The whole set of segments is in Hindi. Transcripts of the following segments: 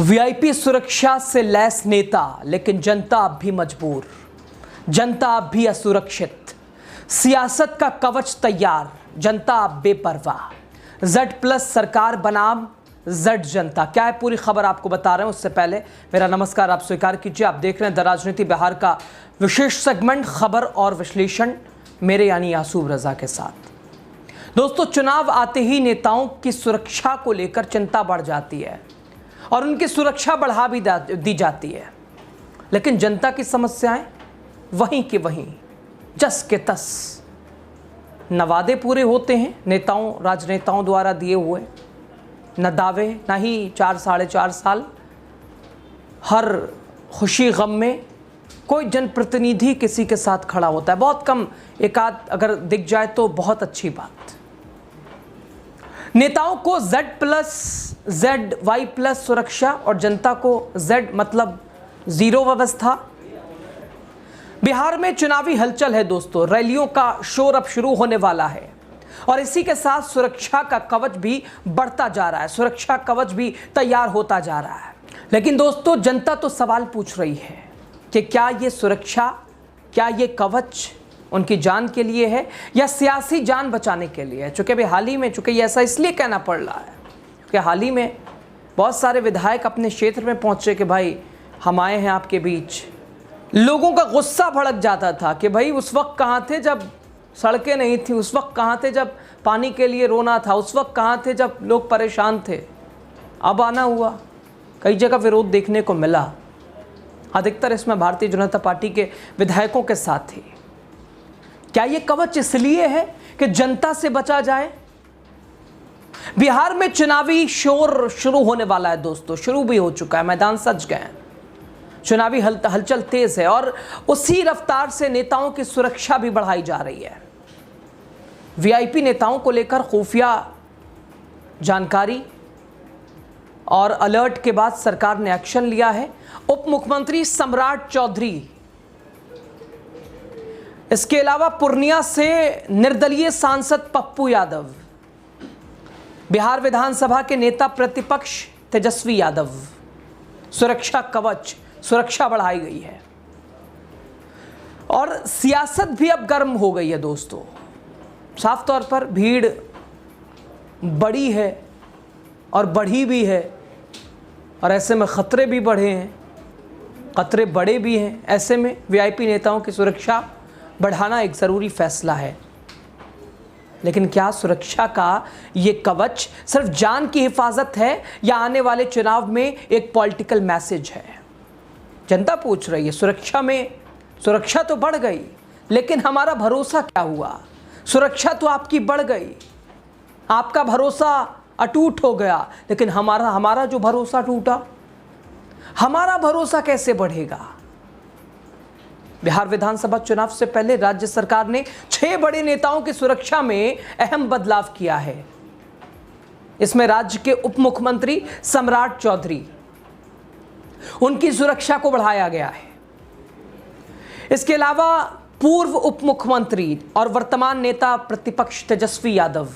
वीआईपी सुरक्षा से लैस नेता, लेकिन जनता अब भी मजबूर, जनता अब भी असुरक्षित, सियासत का कवच तैयार, जनता अब बेपरवाह। Z+ सरकार बनाम Z जनता, क्या है पूरी खबर आपको बता रहे हैं। उससे पहले मेरा नमस्कार आप स्वीकार कीजिए। आप देख रहे हैं द राजनीति बिहार का विशेष सेगमेंट खबर और विश्लेषण, मेरे यानी यासूब रजा के साथ। दोस्तों, चुनाव आते ही नेताओं की सुरक्षा को लेकर चिंता बढ़ जाती है और उनकी सुरक्षा बढ़ा भी दी जाती है, लेकिन जनता की समस्याएं वहीं के वहीं, जस के तस। न वादे पूरे होते हैं नेताओं राजनेताओं द्वारा दिए हुए, न दावे, न ही 4 साढ़े 4 साल हर खुशी गम में कोई जनप्रतिनिधि किसी के साथ खड़ा होता है। बहुत कम, एक आध अगर दिख जाए तो बहुत अच्छी बात। नेताओं को ZY+ सुरक्षा और जनता को Z मतलब 0 व्यवस्था। बिहार में चुनावी हलचल है दोस्तों, रैलियों का शोर अब शुरू होने वाला है और इसी के साथ सुरक्षा का कवच भी बढ़ता जा रहा है, सुरक्षा कवच भी तैयार होता जा रहा है। लेकिन दोस्तों, जनता तो सवाल पूछ रही है कि क्या ये सुरक्षा, क्या ये कवच उनकी जान के लिए है या सियासी जान बचाने के लिए है। चूंकि अभी हाल ही में, चूंकि ये ऐसा इसलिए कहना पड़ रहा है कि हाल ही में बहुत सारे विधायक अपने क्षेत्र में पहुंचे कि भाई हम आए हैं आपके बीच। लोगों का गुस्सा भड़क जाता था कि भाई उस वक्त कहाँ थे जब सड़कें नहीं थी, उस वक्त कहाँ थे जब पानी के लिए रोना था, उस वक्त कहाँ थे जब लोग परेशान थे। अब आना हुआ, कई जगह विरोध देखने को मिला, अधिकतर इसमें भारतीय जनता पार्टी के विधायकों के साथ थी। क्या ये कवच इसलिए है कि जनता से बचा जाए? बिहार में चुनावी शोर शुरू होने वाला है दोस्तों, शुरू भी हो चुका है, मैदान सज गए हैं, चुनावी हलचल तेज है और उसी रफ्तार से नेताओं की सुरक्षा भी बढ़ाई जा रही है। वीआईपी नेताओं को लेकर खुफिया जानकारी और अलर्ट के बाद सरकार ने एक्शन लिया है। उप मुख्यमंत्री सम्राट चौधरी, इसके अलावा पूर्णिया से निर्दलीय सांसद पप्पू यादव, बिहार विधानसभा के नेता प्रतिपक्ष तेजस्वी यादव, सुरक्षा कवच, सुरक्षा बढ़ाई गई है और सियासत भी अब गर्म हो गई है दोस्तों। साफ तौर पर भीड़ बड़ी है और बढ़ी भी है और ऐसे में खतरे भी बढ़े हैं, खतरे बड़े भी हैं। ऐसे में वीआईपी नेताओं की सुरक्षा बढ़ाना एक ज़रूरी फैसला है। लेकिन क्या सुरक्षा का ये कवच सिर्फ जान की हिफाजत है या आने वाले चुनाव में एक पॉलिटिकल मैसेज है? जनता पूछ रही है। सुरक्षा तो बढ़ गई, लेकिन हमारा भरोसा क्या हुआ? सुरक्षा तो आपकी बढ़ गई, आपका भरोसा अटूट हो गया, लेकिन हमारा जो भरोसा टूटा, हमारा भरोसा कैसे बढ़ेगा? बिहार विधानसभा चुनाव से पहले राज्य सरकार ने 6 बड़े नेताओं की सुरक्षा में अहम बदलाव किया है। इसमें राज्य के उप मुख्यमंत्री सम्राट चौधरी, उनकी सुरक्षा को बढ़ाया गया है। इसके अलावा पूर्व उप मुख्यमंत्री और वर्तमान नेता प्रतिपक्ष तेजस्वी यादव,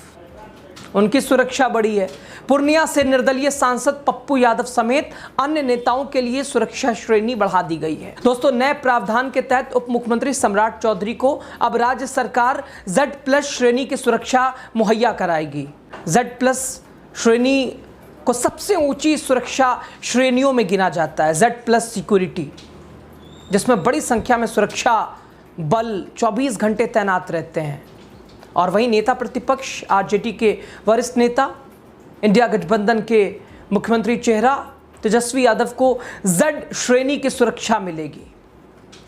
उनकी सुरक्षा बढ़ी है। पूर्णिया से निर्दलीय सांसद पप्पू यादव समेत अन्य नेताओं के लिए सुरक्षा श्रेणी बढ़ा दी गई है। दोस्तों, नए प्रावधान के तहत उप मुख्यमंत्री सम्राट चौधरी को अब राज्य सरकार Z+ श्रेणी की सुरक्षा मुहैया कराएगी। Z+ श्रेणी को सबसे ऊंची सुरक्षा श्रेणियों में गिना जाता है। Z+ सिक्योरिटी, जिसमें बड़ी संख्या में सुरक्षा बल 24 घंटे तैनात रहते हैं। और वहीं नेता प्रतिपक्ष आरजेडी के वरिष्ठ नेता, इंडिया गठबंधन के मुख्यमंत्री चेहरा तेजस्वी यादव को Z श्रेणी की सुरक्षा मिलेगी।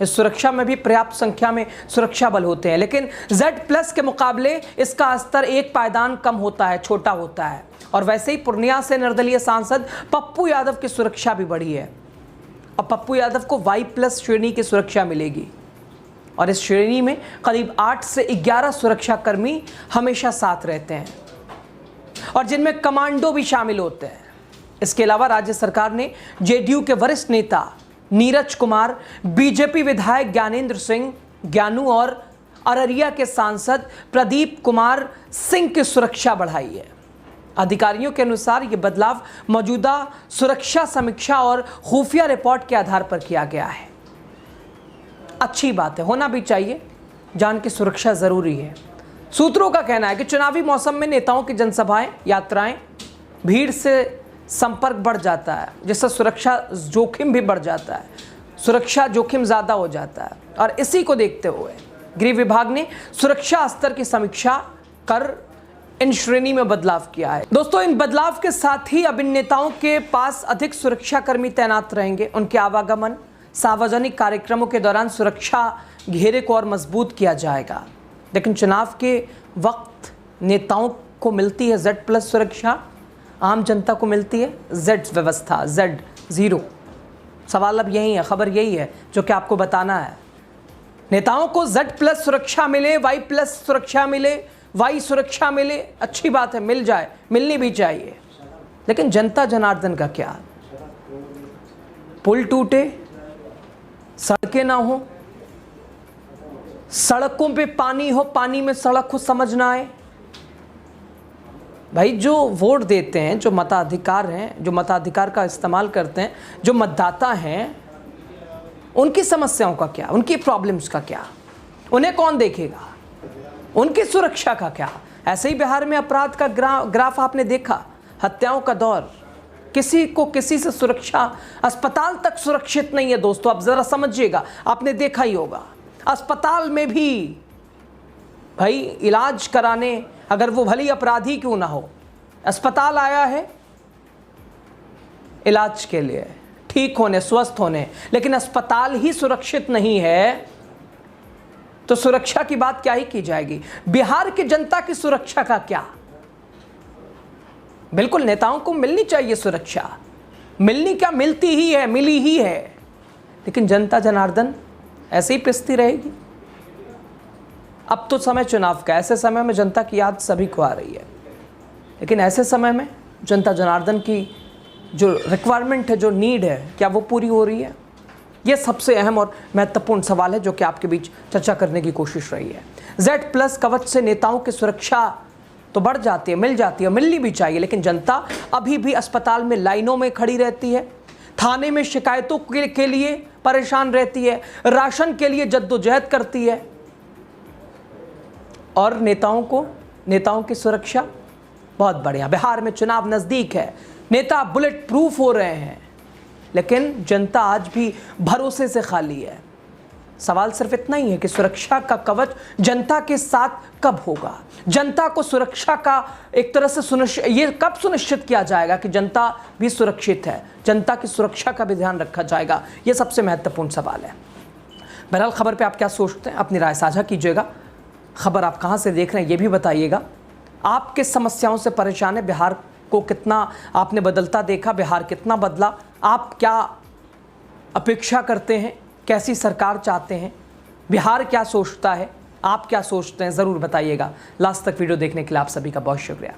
इस सुरक्षा में भी पर्याप्त संख्या में सुरक्षा बल होते हैं, लेकिन Z+ के मुकाबले इसका स्तर एक पायदान कम होता है, छोटा होता है। और वैसे ही पूर्णिया से निर्दलीय सांसद पप्पू यादव की सुरक्षा भी बढ़ी है। अब पप्पू यादव को Y+ श्रेणी की सुरक्षा मिलेगी और इस श्रेणी में करीब 8 से 11 सुरक्षाकर्मी हमेशा साथ रहते हैं और जिनमें कमांडो भी शामिल होते हैं। इसके अलावा राज्य सरकार ने जेडीयू के वरिष्ठ नेता नीरज कुमार, बीजेपी विधायक ज्ञानेंद्र सिंह ज्ञानू और अररिया के सांसद प्रदीप कुमार सिंह की सुरक्षा बढ़ाई है। अधिकारियों के अनुसार ये बदलाव मौजूदा सुरक्षा समीक्षा और खुफिया रिपोर्ट के आधार पर किया गया है। अच्छी बात है, होना भी चाहिए, जान की सुरक्षा ज़रूरी है। सूत्रों का कहना है कि चुनावी मौसम में नेताओं की जनसभाएं, यात्राएं, भीड़ से संपर्क बढ़ जाता है, जिससे सुरक्षा जोखिम भी बढ़ जाता है, सुरक्षा जोखिम ज़्यादा हो जाता है। और इसी को देखते हुए गृह विभाग ने सुरक्षा स्तर की समीक्षा कर इन श्रेणी में बदलाव किया है। दोस्तों, इन बदलाव के साथ ही अब इन नेताओं के पास अधिक सुरक्षाकर्मी तैनात रहेंगे। उनके आवागमन, सार्वजनिक कार्यक्रमों के दौरान सुरक्षा घेरे को और मजबूत किया जाएगा। लेकिन चुनाव के वक्त नेताओं को मिलती है Z+ सुरक्षा, आम जनता को मिलती है Z व्यवस्था, Z0। सवाल अब यही है, खबर यही है जो कि आपको बताना है। नेताओं को Z+ सुरक्षा मिले, Y+ सुरक्षा मिले, Y सुरक्षा मिले, अच्छी बात है, मिल जाए, मिलनी भी चाहिए। लेकिन जनता जनार्दन का क्या? पुल टूटे, सड़कें ना हो, सड़कों पे पानी हो, पानी में सड़क को समझ ना आए। भाई, जो वोट देते हैं, जो मताधिकार हैं, जो मताधिकार का इस्तेमाल करते हैं, जो मतदाता हैं, उनकी समस्याओं का क्या, उनकी प्रॉब्लम्स का क्या, उन्हें कौन देखेगा, उनकी सुरक्षा का क्या? ऐसे ही बिहार में अपराध का ग्राफ आपने देखा, हत्याओं का दौर, किसी को किसी से सुरक्षा, अस्पताल तक सुरक्षित नहीं है। दोस्तों, आप ज़रा समझिएगा, आपने देखा ही होगा, अस्पताल में भी भाई इलाज कराने, अगर वो भली अपराधी क्यों ना हो, अस्पताल आया है इलाज के लिए, ठीक होने, स्वस्थ होने, लेकिन अस्पताल ही सुरक्षित नहीं है तो सुरक्षा की बात क्या ही की जाएगी? बिहार की जनता की सुरक्षा का क्या? बिल्कुल, नेताओं को मिलनी चाहिए सुरक्षा, मिलनी क्या, मिलती ही है, मिली ही है, लेकिन जनता जनार्दन ऐसे ही पिसती रहेगी। अब तो समय चुनाव का, ऐसे समय में जनता की याद सभी को आ रही है, लेकिन ऐसे समय में जनता जनार्दन की जो रिक्वायरमेंट है, जो नीड है, क्या वो पूरी हो रही है? ये सबसे अहम और महत्वपूर्ण सवाल है जो कि आपके बीच चर्चा करने की कोशिश रही है। Z+ कवच से नेताओं की सुरक्षा तो बढ़ जाती है, मिल जाती है, मिलनी भी चाहिए, लेकिन जनता अभी भी अस्पताल में लाइनों में खड़ी रहती है, थाने में शिकायतों के लिए परेशान रहती है, राशन के लिए जद्दोजहद करती है। और नेताओं की सुरक्षा बहुत बढ़िया। बिहार में चुनाव नज़दीक है, नेता बुलेट प्रूफ हो रहे हैं, लेकिन जनता आज भी भरोसे से खाली है। सवाल सिर्फ इतना ही है कि सुरक्षा का कवच जनता के साथ कब होगा? जनता को सुरक्षा का एक तरह से ये कब सुनिश्चित किया जाएगा कि जनता भी सुरक्षित है, जनता की सुरक्षा का भी ध्यान रखा जाएगा? ये सबसे महत्वपूर्ण सवाल है। बहरहाल, खबर पे आप क्या सोचते हैं, अपनी राय साझा कीजिएगा। खबर आप कहाँ से देख रहे हैं ये भी बताइएगा। आप किस समस्याओं से परेशान है? बिहार को कितना आपने बदलता देखा, बिहार कितना बदला? आप क्या अपेक्षा करते हैं, कैसी सरकार चाहते हैं? बिहार क्या सोचता है, आप क्या सोचते हैं, ज़रूर बताइएगा। लास्ट तक वीडियो देखने के लिए आप सभी का बहुत शुक्रिया।